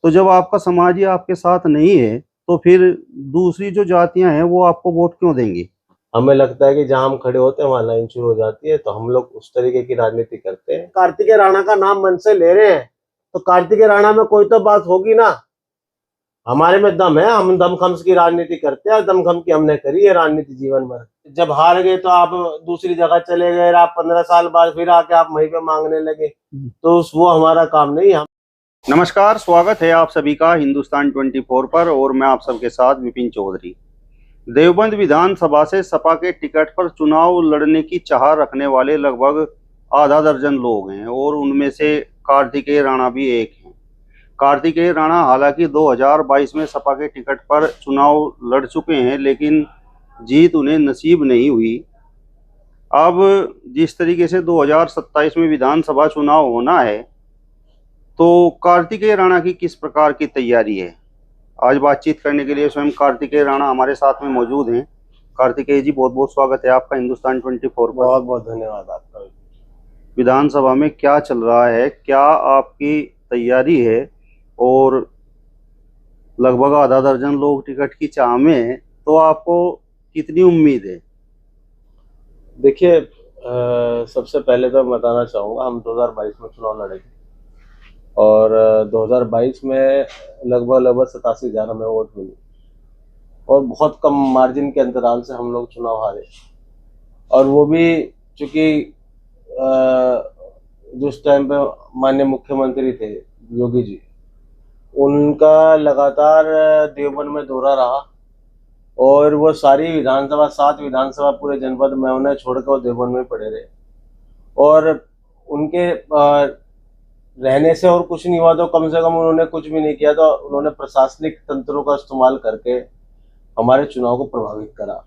तो जब आपका समाज ही आपके साथ नहीं है तो फिर दूसरी जो जातियां हैं वो आपको वोट क्यों देंगी? हमें लगता है कि जहां हम खड़े होते हैं वहां लाइन शुरू हो जाती है, तो हम लोग उस तरीके की राजनीति करते हैं। कार्तिकेय राणा का नाम मन से ले रहे हैं तो कार्तिकेय राणा में कोई तो बात होगी ना। हमारे में दम है, हम दमखम की राजनीति करते हैं, दमखम की हमने करी है राजनीति जीवन भर। जब हार गए तो आप दूसरी जगह चले गए, आप 15 साल बाद फिर आके आप वहीं पे मांगने लगे, तो वो हमारा काम नहीं है। नमस्कार, स्वागत है आप सभी का हिंदुस्तान 24 पर और मैं आप सबके साथ विपिन चौधरी। देवबंद विधानसभा से सपा के टिकट पर चुनाव लड़ने की चाह रखने वाले लगभग आधा दर्जन लोग हैं और उनमें से कार्तिकेय राणा भी एक हैं। कार्तिकेय राणा हालांकि 2022 में सपा के टिकट पर चुनाव लड़ चुके हैं, लेकिन जीत उन्हें नसीब नहीं हुई। अब जिस तरीके से 2027 में विधानसभा चुनाव होना है, तो कार्तिकेय राणा की किस प्रकार की तैयारी है? आज बातचीत करने के लिए स्वयं कार्तिकेय राणा हमारे साथ में मौजूद हैं। कार्तिकेय जी, बहुत बहुत स्वागत है आपका हिंदुस्तान 24 पर। बहुत बहुत धन्यवाद आपका। विधानसभा में क्या चल रहा है, क्या आपकी तैयारी है? और लगभग आधा दर्जन लोग टिकट की चाह में हैं, तो आपको कितनी उम्मीद है? देखिए, सबसे पहले तो मैं बताना चाहूँगा, हम 2022 में चुनाव लड़ेंगे और 2022 में लगभग 87,000 हमें वोट मिली और बहुत कम मार्जिन के अंतराल से हम लोग चुनाव हारे। और वो भी चूंकि जिस टाइम पे माननीय मुख्यमंत्री थे योगी जी, उनका लगातार देवबंद में दौरा रहा और वो सारी विधानसभा 7 विधानसभा पूरे जनपद में उन्हें छोड़कर वो देवबंद में पड़े रहे और उनके रहने से और कुछ नहीं हुआ, तो कम से कम उन्होंने कुछ भी नहीं किया, तो उन्होंने प्रशासनिक तंत्रों का इस्तेमाल करके हमारे चुनाव को प्रभावित करा।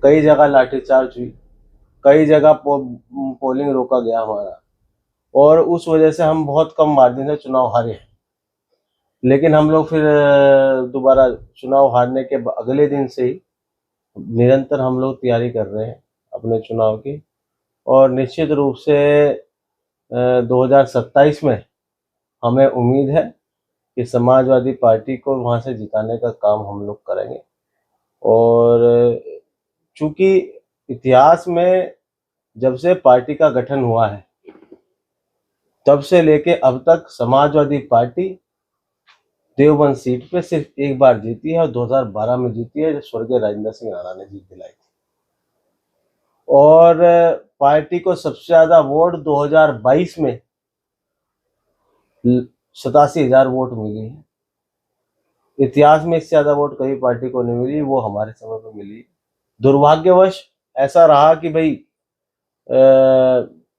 कई जगह लाठीचार्ज हुई, कई जगह पोलिंग रोका गया हमारा, और उस वजह से हम बहुत कम मार्जिन से चुनाव हारे। लेकिन हम लोग फिर दोबारा चुनाव हारने के अगले दिन से ही निरंतर हम लोग तैयारी कर रहे हैं अपने चुनाव की, और निश्चित रूप से 2027 में हमें उम्मीद है कि समाजवादी पार्टी को वहां से जिताने का काम हम लोग करेंगे। और चूंकि इतिहास में जब से पार्टी का गठन हुआ है तब से लेके अब तक समाजवादी पार्टी देवबंद सीट पे सिर्फ एक बार जीती है और 2012 में जीती है, जब स्वर्गीय राजेंद्र सिंह राणा ने जीत दिलाई थी। और पार्टी को सबसे ज्यादा वोट 2022 में 87,000 वोट मिली है। इतिहास में इससे ज्यादा वोट कभी पार्टी को नहीं मिली, वो हमारे समय पे मिली। दुर्भाग्यवश ऐसा रहा कि भाई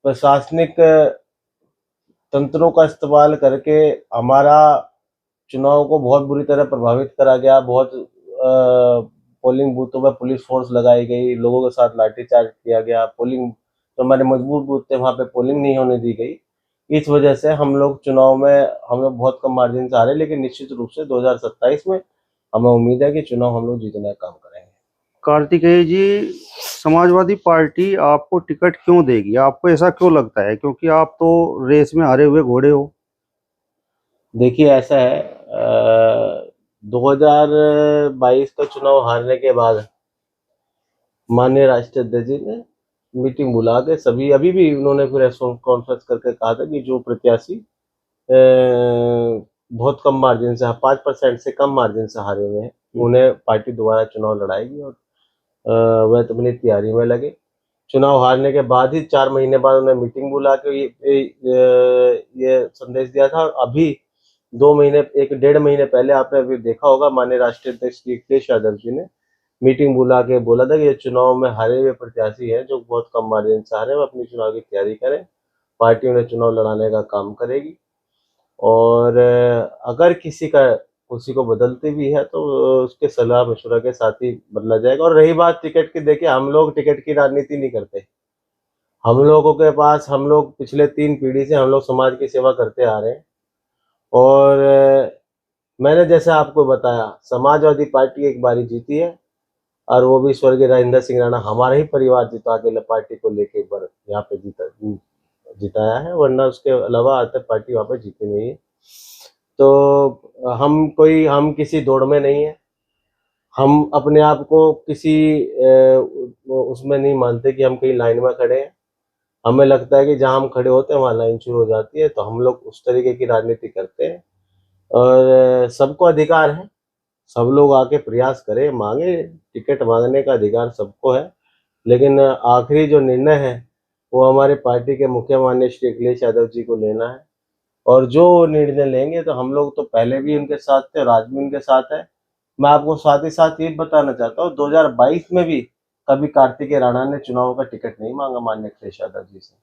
प्रशासनिक तंत्रों का इस्तेमाल करके हमारा चुनाव को बहुत बुरी तरह प्रभावित करा गया। बहुत पोलिंग बूथों पर पुलिस फोर्स लगाई गई, लोगों के साथ लाठीचार्ज किया गया, पोलिंग तो हमारे मजबूत बूथ थे वहाँ पे पोलिंग नहीं होने दी गई। इस वजह से हम लोग चुनाव में हम लोग बहुत कम मार्जिन से हारे, लेकिन निश्चित रूप से 2027 में हमें उम्मीद है कि चुनाव हम लोग जीतने का काम करेंगे। कार्तिकेय जी, समाजवादी पार्टी आपको टिकट क्यों देगी? आपको ऐसा क्यों लगता है? क्योंकि आप तो रेस में हारे हुए घोड़े हो। देखिए, ऐसा है, 2022 का चुनाव हारने के बाद माननीय राष्ट्रीय अध्यक्ष जी ने मीटिंग बुला के सभी, अभी भी उन्होंने प्रेस कॉन्फ्रेंस करके कहा था कि जो प्रत्याशी बहुत कम मार्जिन से 5% से कम मार्जिन से हारे हुए हैं, उन्हें पार्टी दोबारा चुनाव लड़ाएगी और वह तो अपनी तैयारी में लगे। चुनाव हारने के बाद ही 4 महीने बाद उन्हें मीटिंग बुला के ये संदेश दिया था। और अभी 2 महीने, 1-1.5 महीने पहले आपने अभी देखा होगा, माननीय राष्ट्रीय अध्यक्ष अखिलेश यादव जी ने मीटिंग बुला के बोला था कि ये चुनाव में हारे हुए प्रत्याशी हैं जो बहुत कम मार्जिन से हारे, वो अपनी चुनाव की तैयारी करें, पार्टी उन्हें चुनाव लड़ाने का काम करेगी। और अगर किसी को बदलती भी है तो उसके सलाह मशवरा के साथ ही बदला जाएगा। और रही बात टिकट की, देखिए, हम लोग टिकट की राजनीति नहीं करते। हम लोगों के पास, हम लोग पिछले 3 पीढ़ी से हम लोग समाज की सेवा करते आ रहे हैं। और मैंने जैसे आपको बताया, समाजवादी पार्टी एक बारी जीती है और वो भी स्वर्गीय राजेंद्र सिंह राणा हमारा ही परिवार जिता के पार्टी को लेके एक बार यहाँ पे जिताया है, वरना उसके अलावा आज तक पार्टी वहाँ पे जीती नहीं है। तो हम किसी दौड़ में नहीं है। हम अपने आप को किसी उसमें नहीं मानते कि हम कहीं लाइन में खड़े हैं। हमें लगता है कि जहां हम खड़े होते हैं वहां लाइन शुरू हो जाती है, तो हम लोग उस तरीके की राजनीति करते हैं। और सबको अधिकार है, सब लोग आके प्रयास करें, मांगे, टिकट मांगने का अधिकार सबको है। लेकिन आखिरी जो निर्णय है वो हमारे पार्टी के मुखिया माननीय श्री अखिलेश यादव जी को लेना है। और जो निर्णय लेंगे, तो हम लोग तो पहले भी उनके साथ थे और आज भी उनके साथ है। मैं आपको साथ ही साथ ये बताना चाहता हूँ, 2022 में भी कभी कार्तिकेय राणा ने चुनाव का टिकट नहीं मांगा माननीय अखिलेश यादव जी से।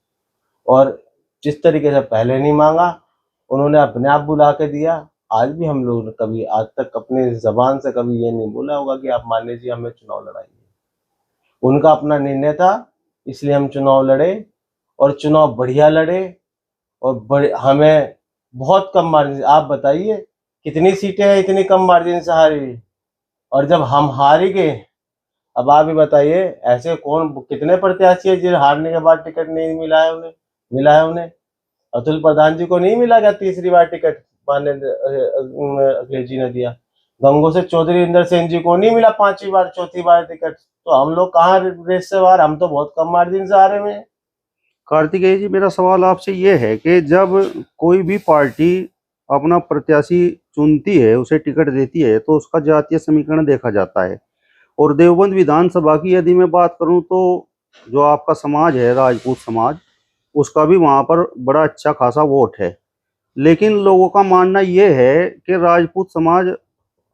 और जिस तरीके से पहले नहीं मांगा, उन्होंने अपने आप बुला के दिया। आज भी हम लोग कभी आज तक अपनी जबान से कभी ये नहीं बोला होगा कि आप मान्य जी हमें चुनाव लड़ाइए। उनका अपना निर्णय था, इसलिए हम चुनाव लड़े और चुनाव बढ़िया लड़े। और बड़े हमें बहुत कम मार्जिन, आप बताइए कितनी सीटें हैं इतनी कम मार्जिन से हारी। और जब हम हार ही गए, अब आप ही बताइए ऐसे कौन कितने प्रत्याशी है जिन हारने के बाद टिकट नहीं मिला है उन्हें। अतुल प्रधान जी को नहीं मिला क्या तीसरी बार टिकट, माननीय अखिलेश जी ने दिया। गंगो से चौधरी इंदर सेन जी को नहीं मिला 5वीं बार, चौथी बार टिकट। तो हम लोग कहाँ रेस से बाहर, हम तो बहुत कम मार्जिन से हारे हुए हैं। कार्तिकेय जी, मेरा सवाल आपसे ये है कि जब कोई भी पार्टी अपना प्रत्याशी चुनती है, उसे टिकट देती है, तो उसका जातीय समीकरण देखा जाता है। और देवबंद विधानसभा की यदि मैं बात करूं, तो जो आपका समाज है, राजपूत समाज, उसका भी वहां पर बड़ा अच्छा खासा वोट है। लेकिन लोगों का मानना यह है कि राजपूत समाज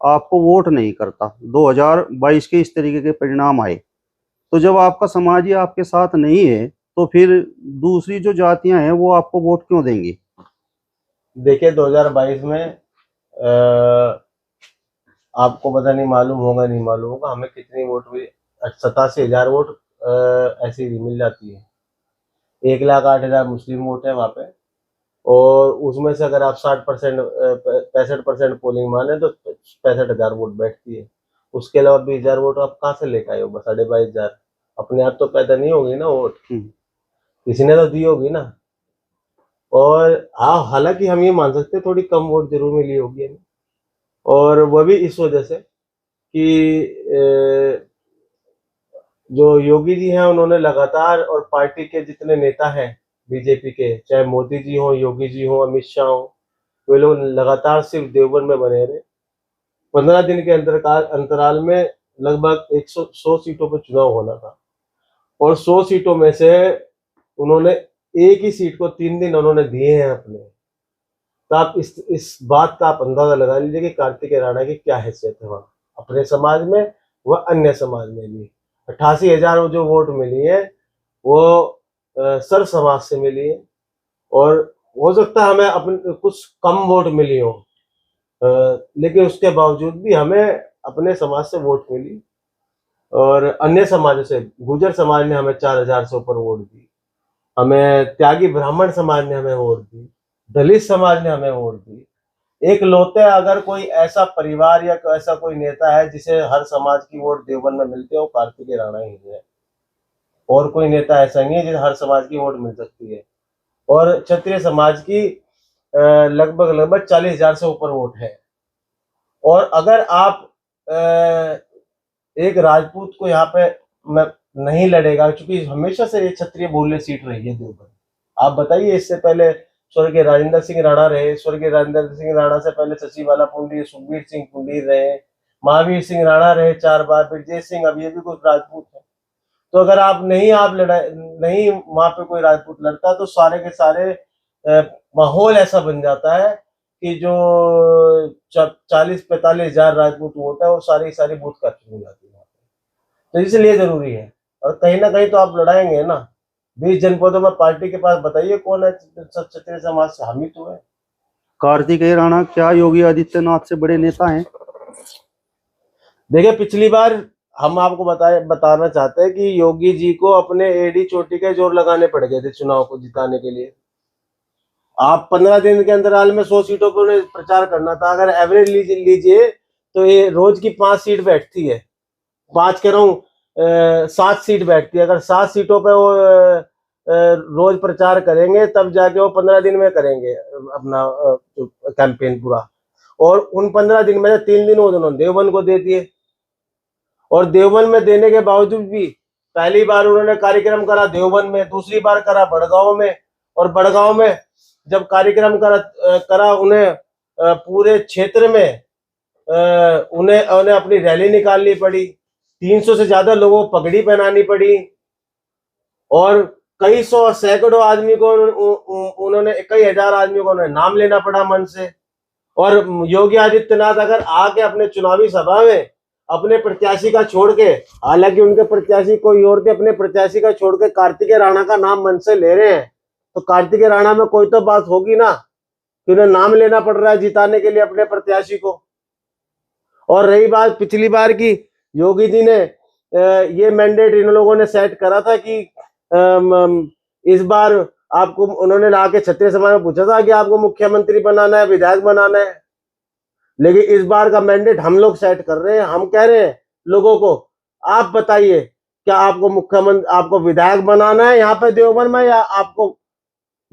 आपको वोट नहीं करता। 2022 के इस तरीके के परिणाम आए, तो जब आपका समाज ही आपके साथ नहीं है, तो फिर दूसरी जो जातियां हैं वो आपको वोट क्यों देंगी? देखिए 2022 में आपको पता नहीं मालूम होगा नहीं मालूम होगा, हमें कितनी वोट मिली, 87,000 वोट ऐसी मिल जाती है। 1,08,000 मुस्लिम वोट है वहाँ पे। और उसमें से अगर आप 60% 65% पोलिंग माने तो 65,000 वोट बैठती है। उसके अलावा 20,000 वोट आप कहाँ से लेकर आए हो? 22,500 अपने आप तो पैदा नहीं होगी ना वोट, किसी ने तो दी होगी ना। और हालांकि हम ये मान सकते हैं थोड़ी कम वोट जरूर मिली होगी हमें, और वह भी इस वजह से कि जो योगी जी हैं उन्होंने लगातार, और पार्टी के जितने नेता हैं बीजेपी के, चाहे मोदी जी हो, योगी जी हो, अमित शाह हो, वे लोग लगातार सिर्फ देवबंद में बने रहे। 15 दिन के अंतराल में लगभग 100 सीटों पर चुनाव होना था, और 100 सीटों में से उन्होंने एक ही सीट को 3 दिन उन्होंने दिए हैं अपने। तो आप इस बात का आप अंदाजा लगा लीजिए कि कार्तिकेय राणा की क्या हैसियत है वहाँ अपने समाज में व अन्य समाज में भी। 88,000 जो वोट मिली है वो सर्व समाज से मिली है। और हो सकता है हमें अपने कुछ कम वोट मिली हो, लेकिन उसके बावजूद भी हमें अपने समाज से वोट मिली। और अन्य समाजों से गुर्जर समाज ने हमें 4,000 से ऊपर वोट दी, हमें त्यागी ब्राह्मण समाज ने हमें वोट दी, दलित समाज ने हमें वोट दी। एक लौते अगर कोई ऐसा परिवार या ऐसा कोई नेता है जिसे हर समाज की वोट देवबंद में मिलती है, वो कार्तिकेय राणा ही है। और कोई नेता ऐसा नहीं है जिसे हर समाज की वोट मिल सकती है। और क्षत्रिय समाज की लगभग 40,000 से ऊपर वोट है। और अगर आप एक राजपूत को यहाँ पे नहीं लड़ेगा, क्योंकि हमेशा से ये क्षत्रिय बहुल्य सीट रही है देवबंद। आप बताइए, इससे पहले स्वर्गीय राजेंद्र सिंह राणा रहे, स्वर्गीय राजेंद्र सिंह राणा से पहले शशिबाला पुंडीर, सुखबीर सिंह पुंडीर रहे, महावीर सिंह राणा रहे 4 बार, ब्रजेश सिंह, अब ये भी कुछ राजपूत है। तो अगर आप लड़ाई नहीं, वहां पे कोई राजपूत लड़ता, तो सारे के सारे माहौल ऐसा बन जाता है कि जो 40-45,000 राजपूत वोट है वो सारी बूथ कैप्चर हो जाती है। तो इसलिए जरूरी है, और कहीं ना कहीं तो आप लड़ाएंगे ना। 20 जनपदों में पार्टी के पास बताइए कौन है क्षत्रिय समाज से, हम ही तो है। कार्तिकेय राणा क्या योगी आदित्यनाथ से बड़े नेता हैं? देखिए पिछली बार हम आपको बताना चाहते हैं कि योगी जी को अपने एडी चोटी के जोर लगाने पड़ गए थे चुनाव को जिताने के लिए। आप 15 दिन के अंतराल में 100 सीटों पर प्रचार करना था। अगर एवरेज लीजिए तो ये रोज की 5 सीट बैठती है, 5 कह रहा हूँ 7 सीट बैठती है। अगर 7 सीटों पे वो रोज प्रचार करेंगे, तब जाके वो 15 दिन में करेंगे अपना कैंपेन पूरा। और उन 15 दिन में से 3 दिन उन्होंने देवबंद को दे दिए। और देवबंद में देने के बावजूद भी पहली बार उन्होंने कार्यक्रम करा देवबंद में, दूसरी बार करा बड़गांव में, और बड़गांव में जब कार्यक्रम करा उन्हें पूरे क्षेत्र में उन्हें अपनी रैली निकालनी पड़ी, 300 से ज्यादा लोगों को पगड़ी पहनानी पड़ी, और कई सौ सैकड़ों आदमी को उन्होंने कई हजार आदमियों को उन्हें नाम लेना पड़ा मन से। और योगी आदित्यनाथ अगर आके अपने चुनावी सभा में अपने प्रत्याशी का छोड़ के, हालांकि उनके प्रत्याशी कोई और थे, अपने प्रत्याशी का छोड़ के कार्तिकेय राणा का नाम मन से ले रहे हैं, तो कार्तिकेय राणा में कोई तो बात होगी ना कि उन्हें नाम लेना पड़ रहा है जिताने के लिए अपने प्रत्याशी को। और रही बात पिछली बार की, योगी जी ने ये मैंडेट इन लोगों ने सेट करा था कि इस बार आपको, उन्होंने लाके क्षत्रिय समाज में पूछा था कि आपको मुख्यमंत्री बनाना है, विधायक बनाना है, लेकिन इस बार का मैंडेट हम लोग सेट कर रहे हैं। हम कह रहे हैं लोगों को, आप बताइए क्या आपको मुख्यमंत्री, आपको विधायक बनाना है यहाँ पे देवबंद में, या आपको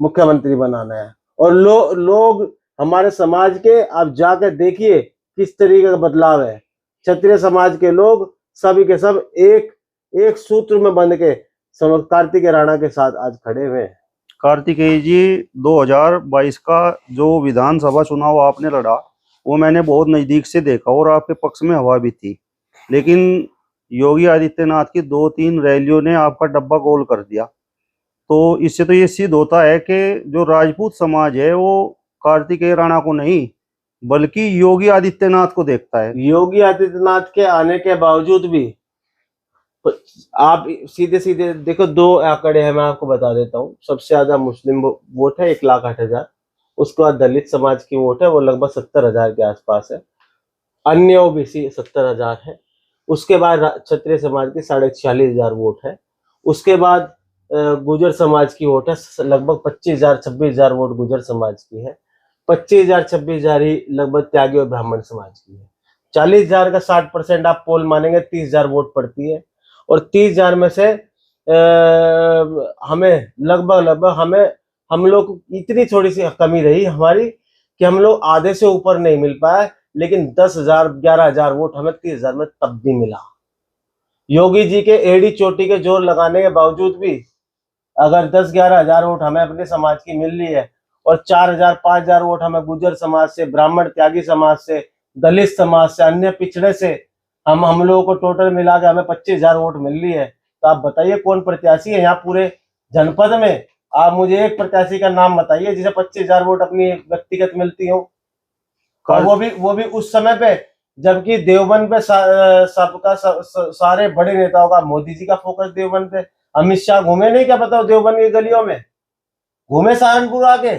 मुख्यमंत्री बनाना है? और लोग हमारे समाज के, आप जाकर देखिए किस तरीके का बदलाव है। क्षत्रिय समाज के लोग सभी के सब एक सूत्र में बंध के कार्तिकेय राणा के साथ आज खड़े हुए हैं। कार्तिकेय जी, 2022 का जो विधानसभा चुनाव आपने लड़ा वो मैंने बहुत नज़दीक से देखा और आपके पक्ष में हवा भी थी, लेकिन योगी आदित्यनाथ की 2-3 रैलियों ने आपका डब्बा गोल कर दिया। तो इससे तो ये सिद्ध होता है कि जो राजपूत समाज है वो कार्तिकेय राणा को नहीं बल्कि योगी आदित्यनाथ को देखता है। योगी आदित्यनाथ के आने के बावजूद भी आप सीधे सीधे देखो, 2 आंकड़े हैं, मैं आपको बता देता हूँ। सबसे ज्यादा मुस्लिम वोट है 1,08,000, उसके बाद दलित समाज की वोट है वो लगभग 70,000 के आसपास है, अन्य ओबीसी 70,000 है, उसके बाद क्षत्रिय समाज की 46,500 वोट है, उसके बाद गुर्जर समाज की वोट है लगभग 25,000-26,000 वोट गुर्जर समाज की है, 25,000-26,000 ही लगभग त्यागी और ब्राह्मण समाज की है। 40,000 का 60% आप पोल मानेंगे 30,000 वोट पड़ती है, और 30,000 में से हमें लगभग हम लोग इतनी थोड़ी सी कमी रही हमारी कि हम लोग आधे से ऊपर नहीं मिल पाए, लेकिन 10,000 11,000 वोट हमें 30,000 में तब भी मिला। योगी जी के एड़ी चोटी के जोर लगाने के बावजूद भी अगर 10-11,000 वोट हमें अपने समाज की मिल रही है, और 4,000-5,000 वोट हमें गुर्जर समाज से, ब्राह्मण त्यागी समाज से, दलित समाज से, अन्य पिछड़े से, हम लोगों को टोटल मिला के हमें 25,000 वोट मिल रही है, तो आप बताइए कौन प्रत्याशी है यहाँ पूरे जनपद में? आप मुझे एक प्रत्याशी का नाम बताइए जिसे 25,000 वोट अपनी व्यक्तिगत मिलती हो, और वो भी उस समय पे जबकि देवबंद पे सबका सारे बड़े नेताओं का, मोदी जी का फोकस देवबंद पे। अमित शाह घूमे नहीं, क्या बताओ, देवबंद की गलियों में घूमे? सहारनपुर आके,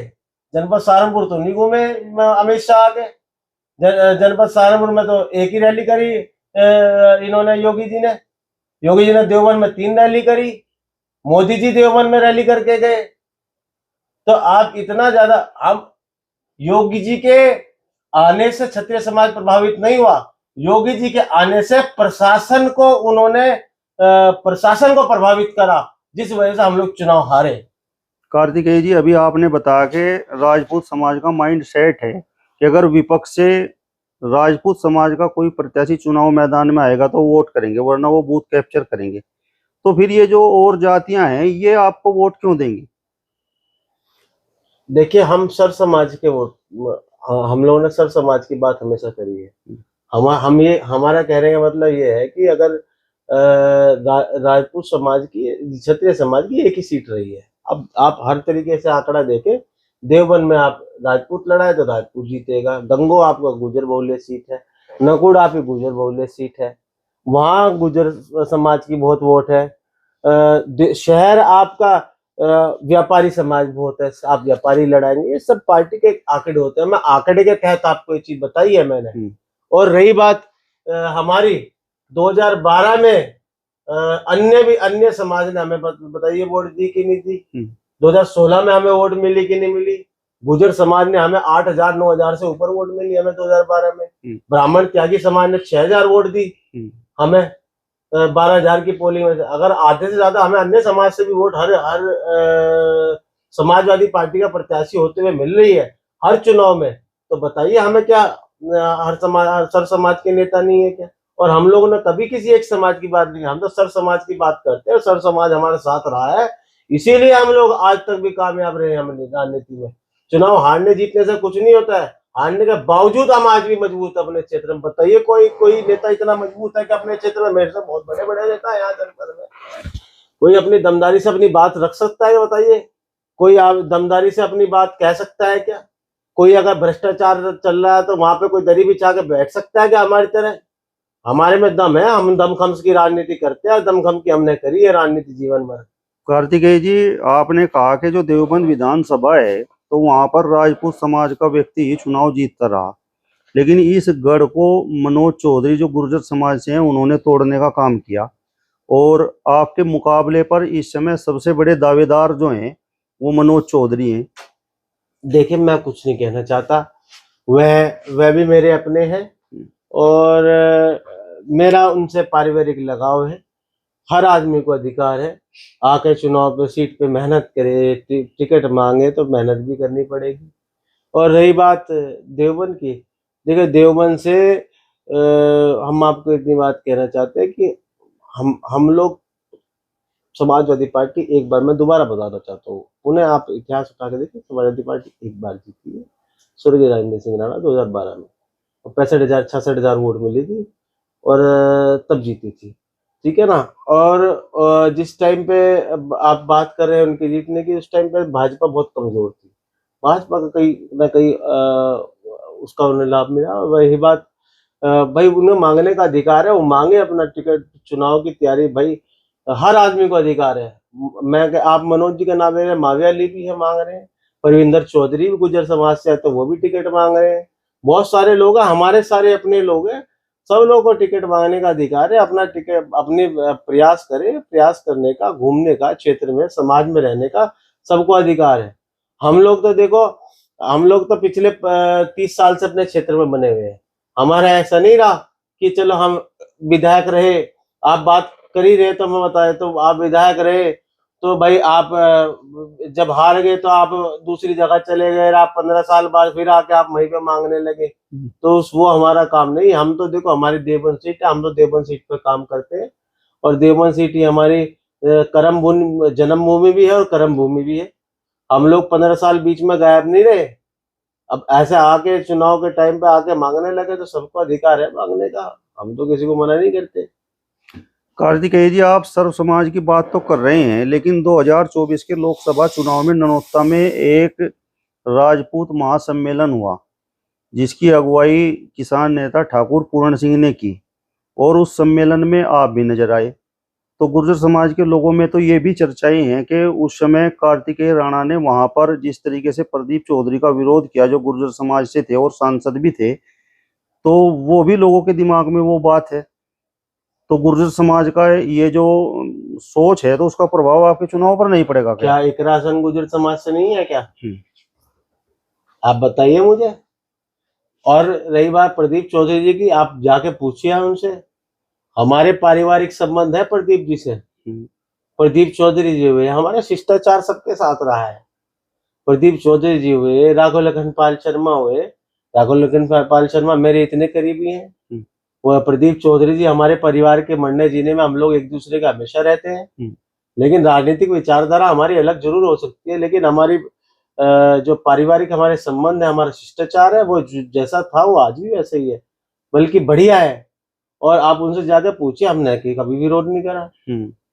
जनपद सहारनपुर तो नहीं घूमे अमित शाह आके। जनपद सहारनपुर में तो एक ही रैली करी इन्होंने, योगी जी ने देवबंद में 3 रैली करी, मोदी जी देवबंद में रैली करके गए। तो आप इतना ज्यादा, हम योगी जी के आने से क्षत्रिय समाज प्रभावित नहीं हुआ, योगी जी के आने से प्रशासन को प्रभावित करा, जिस वजह से हम लोग चुनाव हारे। कार्तिकेय जी, अभी आपने बताया कि राजपूत समाज का माइंड सेट है कि अगर विपक्ष से राजपूत समाज का कोई प्रत्याशी चुनाव मैदान में आएगा तो वोट करेंगे, वरना वो बूथ कैप्चर करेंगे। तो फिर ये जो और जातियां हैं ये आपको वोट क्यों देंगी? देखिए, हम सर समाज के वोट, हम लोगों ने सर समाज की बात हमेशा करी है। हमारा कहने का मतलब ये है कि अगर राजपूत समाज की, क्षत्रिय समाज की एक ही सीट रही है, अब आप हर तरीके से आंकड़ा देखें, देवबंद में आप राजपूत लड़ाए तो राजपूत जीतेगा, गंगो आपका गुर्जर बहुल्य सीट है, नकुड़ आपकी गुर्जर बहुल्य सीट है, वहां गुर्जर समाज की बहुत वोट है, शहर आपका व्यापारी समाज बहुत है, आप व्यापारी लड़ाएंगे। ये सब पार्टी के आंकड़े होते हैं, मैं आंकड़े के तहत आपको ये चीज बताई है मैंने। और रही बात हमारी 2012 में अन्य समाज ने हमें बताइए वोट दी कि नहीं दी? 2016 में हमें वोट मिली कि नहीं मिली? गुर्जर समाज ने हमें 8,000-9,000 से ऊपर वोट मिली हमें 2012 में। ब्राह्मण त्यागी समाज ने 6,000 वोट दी हमें 12,000 की पोलिंग में से। अगर आधे से ज्यादा हमें अन्य समाज से भी वोट हर समाजवादी पार्टी का प्रत्याशी होते हुए मिल रही है हर चुनाव में, तो बताइए हमें क्या हर समाज, सर समाज के नेता नहीं है क्या? और हम लोगों ने कभी किसी एक समाज की बात नहीं, हम तो सर समाज की बात करते हैं। सर समाज हमारे साथ रहा है, इसीलिए हम लोग आज तक भी कामयाब रहे हैं हमने राजनीति में। चुनाव हारने जीतने से कुछ नहीं होता है, हारने के बावजूद हम आज भी मजबूत अपने क्षेत्र में। बताइए कोई नेता इतना मजबूत है कि अपने क्षेत्र में, मेरे से बहुत बड़े बड़े नेता है यहाँ जनपद में, कोई अपनी दमदारी से अपनी बात रख सकता है? बताइए, कोई आप दमदारी से अपनी बात कह सकता है क्या? कोई अगर भ्रष्टाचार चल रहा है तो वहां पे कोई दरी बिछा के बैठ सकता है क्या हमारी तरह? हमारे में दम है, हम दमखम की राजनीति करते हैं, और दमखम की हमने करी है राजनीति जीवन भर। कार्तिकेय जी, आपने कहा कि जो देवबंद विधानसभा है तो वहां पर राजपूत समाज का व्यक्ति ही चुनाव जीतता रहा, लेकिन इस गढ़ को मनोज चौधरी जो गुर्जर समाज से हैं उन्होंने तोड़ने का काम किया। और आपके मुकाबले पर इस समय सबसे बड़े दावेदार जो हैं वो मनोज चौधरी हैं। देखिए, मैं कुछ नहीं कहना चाहता, वह भी मेरे अपने हैं और मेरा उनसे पारिवारिक लगाव है। हर आदमी को अधिकार है आके चुनाव पे सीट पे मेहनत करे, टिकट मांगे तो मेहनत भी करनी पड़ेगी। और रही बात देवबंद की, देखिए देवबंद से हम आपको इतनी बात कहना चाहते हैं कि हम लोग समाजवादी पार्टी, एक बार मैं दोबारा बताना चाहता हूँ उन्हें, आप इतिहास उठा के देखिए, समाजवादी पार्टी एक बार जीती है स्वर्गीय राजेंद्र सिंह राणा 2012 में, और 65,000 वोट मिली थी और तब जीती थी, ठीक है ना। और जिस टाइम पे आप बात कर रहे हैं उनके जीतने की, उस टाइम पे भाजपा बहुत कमजोर थी, भाजपा का कहीं ना कहीं उसका उन्हें लाभ मिला। वही बात भाई, उन्हें मांगने का अधिकार है, वो मांगे अपना टिकट, चुनाव की तैयारी भाई हर आदमी को अधिकार है। आप मनोज जी का नाम ले रहे हैं, माविया अली भी है मांग रहे हैं, परविंदर चौधरी भी गुर्जर समाज से है तो वो भी टिकट मांग रहे हैं, बहुत सारे लोग हैं, हमारे सारे अपने लोग हैं, सब लोगों को टिकट मांगने का अधिकार है। अपना टिकट अपने प्रयास करें, प्रयास करने का, घूमने का, क्षेत्र में समाज में रहने का सबको अधिकार है। हम लोग तो देखो, हम लोग तो पिछले 30 साल से अपने क्षेत्र में बने हुए हैं, हमारा ऐसा नहीं रहा कि चलो हम विधायक रहे, आप बात कर ही रहे तो मैं बताए, तो आप विधायक रहे तो भाई आप जब हार गए तो आप दूसरी जगह चले गए, आप 15 साल बाद फिर आके आप वहीं पे मांगने लगे, तो वो हमारा काम नहीं। हम तो देखो, हमारी देवबंद सीट है, हम तो देवबंद सीट पे काम करते हैं, और देवबंद सीट ही हमारी कर्म भूमि, जन्म भूमि भी है और कर्म भूमि भी है। हम लोग 15 साल बीच में गायब नहीं रहे, अब ऐसे आके चुनाव के टाइम पे आके मांगने लगे तो सबको अधिकार है मांगने का, हम तो किसी को मना नहीं करते। कार्तिकेय जी, आप सर्व समाज की बात तो कर रहे हैं, लेकिन 2024 के लोकसभा चुनाव में ननौत्ता में एक राजपूत महासम्मेलन हुआ जिसकी अगुवाई किसान नेता ठाकुर पूर्ण सिंह ने की, और उस सम्मेलन में आप भी नजर आए। तो गुर्जर समाज के लोगों में तो ये भी चर्चाएं हैं कि उस समय कार्तिकेय राणा ने वहां पर जिस तरीके से प्रदीप चौधरी का विरोध किया, जो गुर्जर समाज से थे और सांसद भी थे, तो वो भी लोगों के दिमाग में वो बात है। तो गुर्जर समाज का ये जो सोच है तो उसका प्रभाव आपके चुनाव पर नहीं पड़ेगा क्या? क्या इकरा संघ गुर्जर समाज से नहीं है क्या? आप बताइए मुझे। और रही बात प्रदीप चौधरी जी की, आप जाके पूछिए उनसे, हमारे पारिवारिक संबंध है प्रदीप जी से। प्रदीप चौधरी जी हुए, हमारा शिष्टाचार सबके साथ रहा है। प्रदीप चौधरी जी हुए, राघव लखन पाल शर्मा हुए, राघव लखन पाल शर्मा मेरे इतने करीबी हैं। वो प्रदीप चौधरी जी हमारे परिवार के मरने जीने में हम लोग एक दूसरे का हमेशा रहते हैं। लेकिन राजनीतिक विचारधारा हमारी अलग जरूर हो सकती है, लेकिन हमारी जो पारिवारिक हमारे संबंध है, हमारा शिष्टाचार है, वो जैसा था वो आज भी वैसे ही है, बल्कि बढ़िया है। और आप उनसे जाकर पूछिए, हमने कभी विरोध नहीं करा।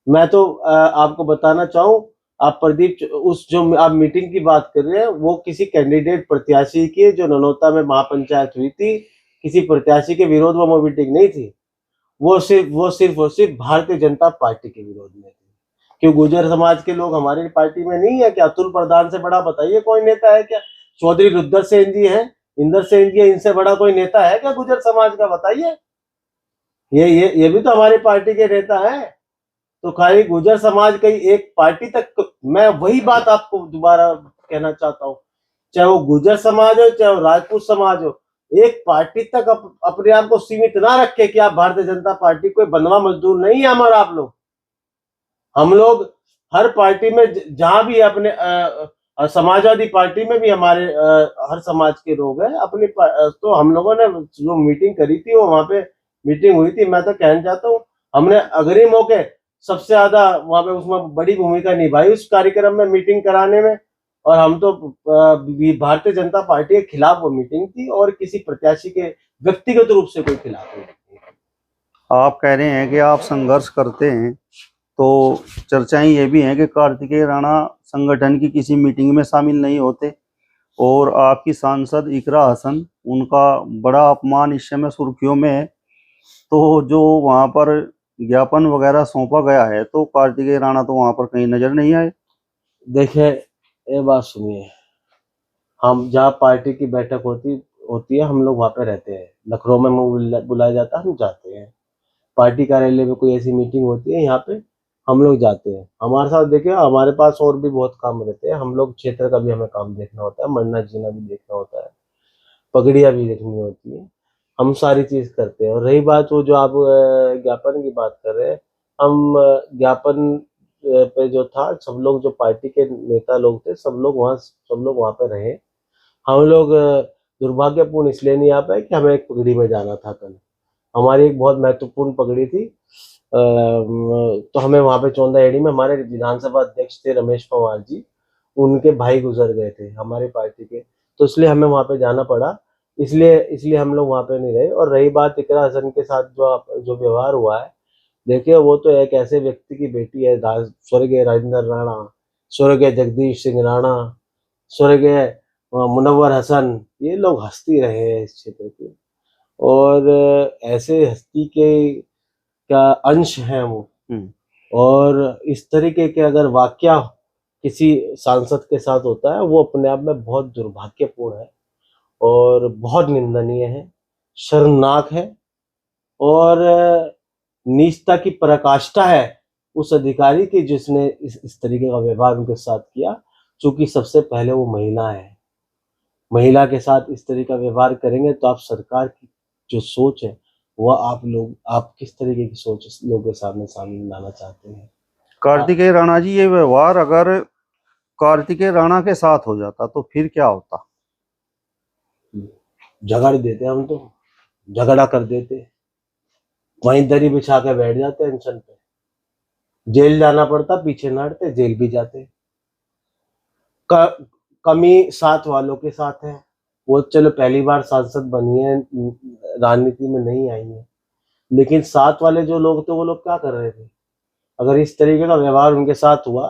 मैं तो आपको बताना चाहूँ, आप प्रदीप उस जो आप मीटिंग की बात कर रहे हैं, वो किसी कैंडिडेट प्रत्याशी की जो ननौता में महापंचायत हुई थी, किसी प्रत्याशी के विरोध में वो मीटिंग नहीं थी, वो सिर्फ भारतीय जनता पार्टी के विरोध में थी। क्यों गुर्जर समाज के लोग हमारी पार्टी में नहीं है क्या? अतुल प्रधान से बड़ा बताइए कोई नेता है क्या? चौधरी रुद्र सेन जी है, इंदर सेन जी है, इनसे बड़ा कोई नेता है क्या गुर्जर समाज का? बताइए। ये भी तो हमारी पार्टी के नेता है। तो खाली गुर्जर समाज कहीं एक पार्टी तक, मैं वही बात आपको दोबारा कहना चाहता हूँ, चाहे वो गुर्जर समाज हो चाहे वो राजपूत समाज हो, एक पार्टी तक अपने आप को सीमित ना रखे कि आप भारतीय जनता पार्टी कोई बंधवा मजदूर नहीं है हमारा। आप लोग, हम लोग हर पार्टी में जहां भी अपने और समाजवादी पार्टी में भी हमारे हर समाज के लोग हैं अपनी तो हम लोगों ने जो मीटिंग करी थी वो वहाँ पे मीटिंग हुई थी। मैं तो कहना चाहता हूँ हमने अग्रिमों के सबसे ज्यादा वहाँ पे उसमें बड़ी भूमिका निभाई उस कार्यक्रम में मीटिंग कराने में। और हम तो भारतीय जनता पार्टी के खिलाफ वो मीटिंग थी और किसी प्रत्याशी के व्यक्तिगत रूप से कोई खिलाफ नहीं थी। आप कह रहे हैं कि आप संघर्ष करते हैं, तो चर्चाएं ये भी हैं कि कार्तिकेय राणा संगठन की किसी मीटिंग में शामिल नहीं होते और आपकी सांसद इकरा हसन, उनका बड़ा अपमान इस समय सुर्खियों में है। तो जो वहां पर ज्ञापन वगैरह सौंपा गया है, तो कार्तिकेय राणा तो वहां पर कहीं नजर नहीं आए। देखिए ये बात सुनिए, हम जहाँ पार्टी की बैठक होती है हम लोग वहाँ पे रहते हैं। लखनऊ में बुलाया जाता है हम जाते हैं। पार्टी कार्यालय में कोई ऐसी मीटिंग होती है यहाँ पे हम लोग जाते हैं। हमारे साथ देखिए हमारे पास और भी बहुत काम रहते हैं। हम लोग क्षेत्र का भी हमें काम देखना होता है, मरना जीना भी देखना होता है, पगड़ियाँ भी देखनी होती है। हम सारी चीज करते हैं। और रही बात वो जो आप ज्ञापन की बात कर रहे हैं, हम ज्ञापन पे जो था सब लोग जो पार्टी के नेता लोग थे सब लोग वहाँ पे रहे। हम लोग दुर्भाग्यपूर्ण इसलिए नहीं आ पाए कि हमें एक पगड़ी में जाना था कल। हमारी एक बहुत महत्वपूर्ण पगड़ी थी। तो हमें वहाँ पे चौंदा एडी में हमारे विधानसभा अध्यक्ष थे रमेश पवार जी, उनके भाई गुजर गए थे हमारी पार्टी के, तो इसलिए हमें वहाँ पे जाना पड़ा। इसलिए हम लोग वहाँ पे नहीं रहे। और रही बात इकरा हसन के साथ जो व्यवहार हुआ है, देखिए वो तो एक ऐसे व्यक्ति की बेटी है, स्वर्गीय राजेंद्र राणा, स्वर्गीय जगदीश सिंह राणा, स्वर्गीय मुनव्वर हसन, ये लोग हस्ती रहे हैं इस क्षेत्र के। और ऐसे हस्ती के का अंश हैं वो। और इस तरीके के अगर वाकया किसी सांसद के साथ होता है वो अपने आप में बहुत दुर्भाग्यपूर्ण है और बहुत निंदनीय है, शर्मनाक है और नीचता की पराकाष्ठा है उस अधिकारी की जिसने इस तरीके का व्यवहार उनके साथ किया। चूंकि सबसे पहले वो महिला है, महिला के साथ इस तरीके का व्यवहार करेंगे तो आप सरकार की जो सोच है वह आप किस तरीके की सोच लोगों के सामने लाना चाहते हैं। कार्तिकेय राणा जी, ये व्यवहार अगर कार्तिकेय राणा के साथ हो जाता तो फिर क्या होता? झगड़ देते, हम तो झगड़ा कर देते, वहीं दरी बिछा के बैठ जाते अनशन पे, जेल जाना पड़ता, पीछे न हटते, जेल भी जाते। कमी साथ वालों के साथ है, वो चलो पहली बार सांसद बनी है, राजनीति में नहीं आई है, लेकिन साथ वाले जो लोग थे वो लोग क्या कर रहे थे? अगर इस तरीके का व्यवहार उनके साथ हुआ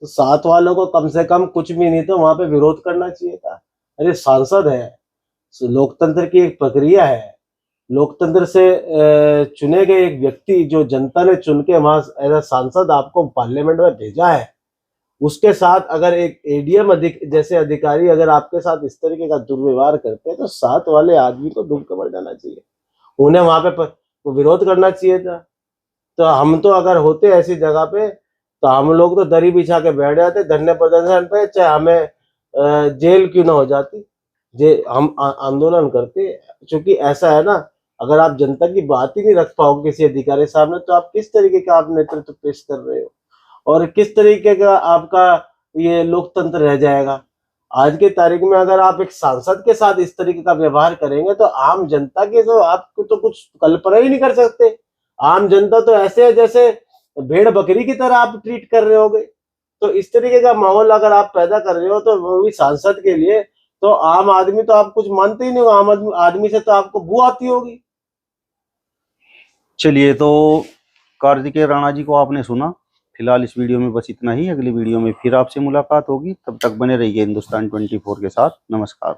तो साथ वालों को कम से कम कुछ भी नहीं तो वहां पे विरोध करना चाहिए था। अरे सांसद है, लोकतंत्र की एक प्रक्रिया है, लोकतंत्र से चुने गए एक व्यक्ति जो जनता ने चुन के वहां एज अ सांसद आपको पार्लियामेंट में भेजा है, उसके साथ अगर एक एडीएम जैसे अधिकारी अगर आपके साथ इस तरीके का दुर्व्यवहार करते हैं तो साथ वाले आदमी को डूब के मर जाना चाहिए, उन्हें वहां पे विरोध करना चाहिए था। तो हम तो अगर होते ऐसी जगह पे तो हम लोग तो दरी बिछा के बैठ जाते धरने प्रदर्शन पे, चाहे हमें जेल क्यों ना हो जाती, हम आंदोलन करते। क्योंकि ऐसा है ना, अगर आप जनता की बात ही नहीं रख पाओगे किसी अधिकारी सामने तो आप किस तरीके का आप नेतृत्व पेश कर रहे हो और किस तरीके का आपका ये लोकतंत्र रह जाएगा। आज के तारीख में अगर आप एक सांसद के साथ इस तरीके का व्यवहार करेंगे तो आम जनता के तो आपको तो कुछ कल्पना ही नहीं कर सकते। आम जनता तो ऐसे है जैसे भेड़ बकरी की तरह आप ट्रीट कर रहे होगे। तो इस तरीके का माहौल अगर आप पैदा कर रहे हो तो वो भी सांसद के लिए, तो आम आदमी तो आप कुछ मानते ही नहीं हो, आम आदमी से तो आपको बू आती होगी। चलिए, तो कार्तिकेय राणा जी को आपने सुना। फिलहाल इस वीडियो में बस इतना ही। अगली वीडियो में फिर आपसे मुलाकात होगी, तब तक बने रहिए हिंदुस्तान 24 के साथ। नमस्कार।